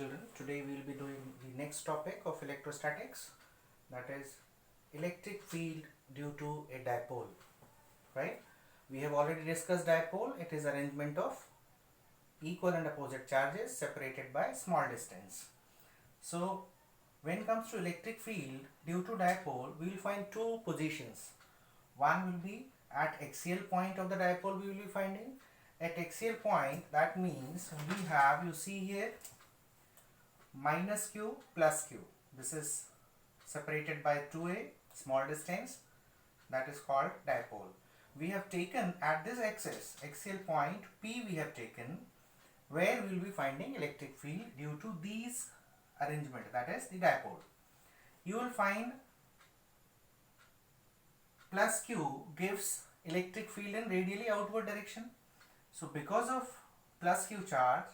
children. Today we will be doing the next topic of electrostatics, that is electric field due to a dipole. Right? We have already discussed dipole. It is arrangement of equal and opposite charges separated by small distance. So when it comes to electric field due to dipole, we will find two positions. One will be at axial point of the dipole we will be finding. At axial point, that means we have, you see here, minus q plus q. This is separated by 2a small distance, that is called dipole. We have taken at this axis, axial point P we have taken, where we will be finding electric field due to these arrangement, that is the dipole. You will find plus q gives electric field in radially outward direction. So because of plus q charge,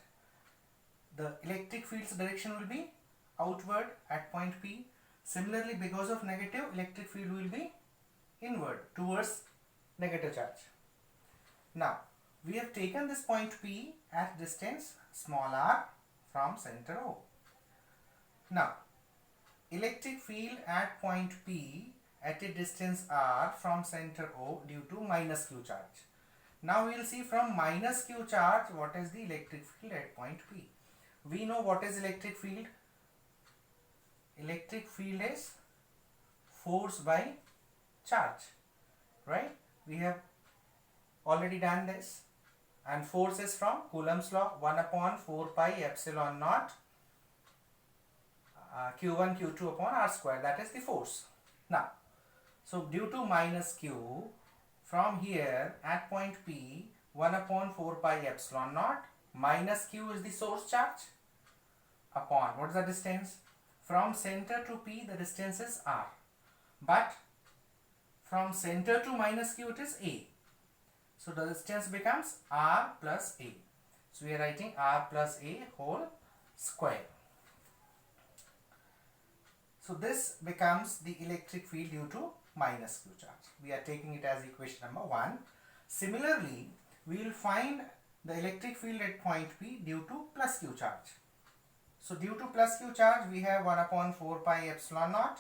the electric field's direction will be outward at point P. Similarly, because of negative, electric field will be inward towards negative charge. Now, we have taken this point P at distance small r from center O. Now, electric field at point P at a distance r from center O due to minus q charge. Now we will see from minus q charge what is the electric field at point P. We know what is electric field. Electric field is force by charge, right? We have already done this, and force is from Coulomb's law, 1 upon 4 pi epsilon naught q1 q2 upon r square, that is the force. Now, so due to minus q, from here at point P, 1 upon 4 pi epsilon naught minus q is the source charge upon, what is the distance? From center to P the distance is r, but from center to minus q it is a. So the distance becomes r plus a. So we are writing r plus a whole square. So this becomes the electric field due to minus q charge. We are taking it as equation number 1. Similarly, we will find the electric field at point P due to plus q charge. So due to plus q charge, we have 1 upon 4 pi epsilon naught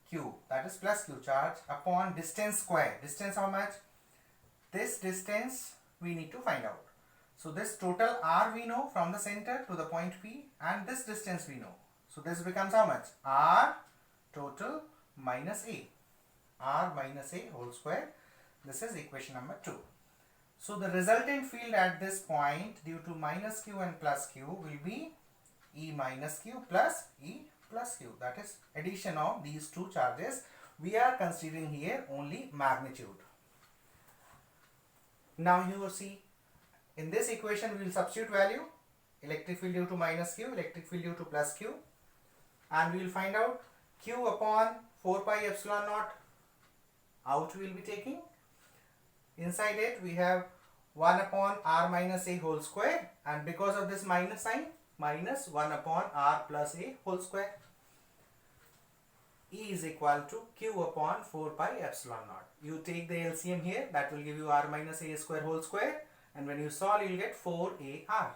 q, that is plus q charge, upon distance square. Distance how much? This distance we need to find out. So this total r we know from the center to the point P, and this distance we know. So this becomes how much? R total minus a. R minus a whole square. This is equation number 2. So the resultant field at this point due to minus q and plus q will be E minus q plus E plus q. That is addition of these two charges. We are considering here only magnitude. Now you will see, in this equation we will substitute value, electric field due to minus q, electric field due to plus q, and we will find out q upon 4 pi epsilon naught out we will be taking. Inside it we have 1 upon r minus a whole square, and because of this minus sign, minus 1 upon r plus a whole square. E is equal to q upon 4 pi epsilon naught. You take the LCM here, that will give you r minus a square whole square, and when you solve you will get 4ar.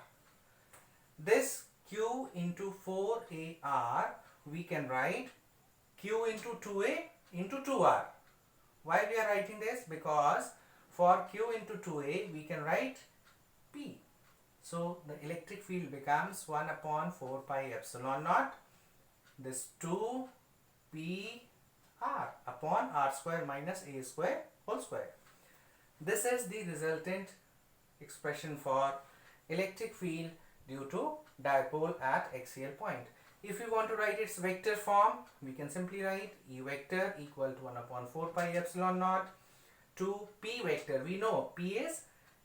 This q into 4ar we can write q into 2a into 2r. Why we are writing this? Because for q into 2a we can write p. So the electric field becomes 1 upon 4 pi epsilon naught, this 2 p r upon r square minus a square whole square. This is the resultant expression for electric field due to dipole at axial point. If you want to write its vector form, we can simply write E vector equal to 1 upon 4 pi epsilon naught to P vector. We know P is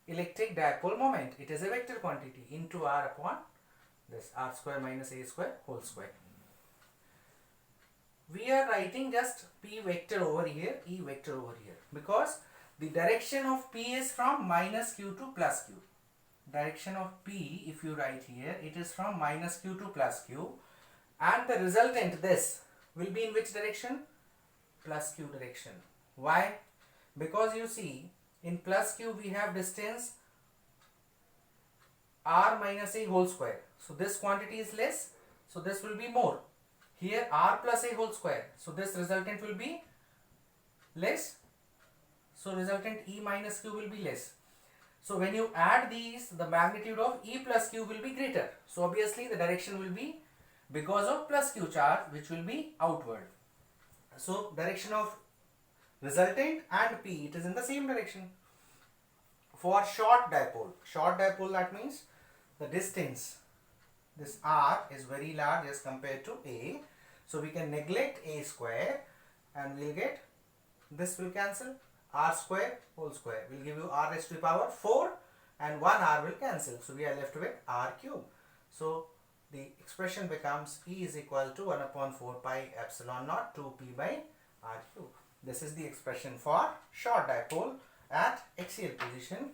electric dipole moment. It is a vector quantity into r upon this r square minus a square whole square. We are writing just P vector over here, E vector over here, because the direction of P is from minus q to plus q. Direction of P, if you write here, it is from minus q to plus q, and the resultant, this will be in which direction? Plus q direction. Why? Because you see, in plus q we have distance r minus a whole square. So this quantity is less, So this will be more. Here r plus a whole square. So this resultant will be less. So resultant E minus Q will be less. So when you add these, the magnitude of E plus Q will be greater. So obviously the direction will be because of plus Q charge, which will be outward. So direction of resultant and P, it is in the same direction. For short dipole that means the distance, this R is very large as compared to A. So we can neglect A square and we'll get, this will cancel, R square whole square will give you R raised to the power 4 and 1 R will cancel. So we are left with R cube. So the expression becomes E is equal to 1 upon 4 pi epsilon naught 2p by R cube. This is the expression for short dipole at axial position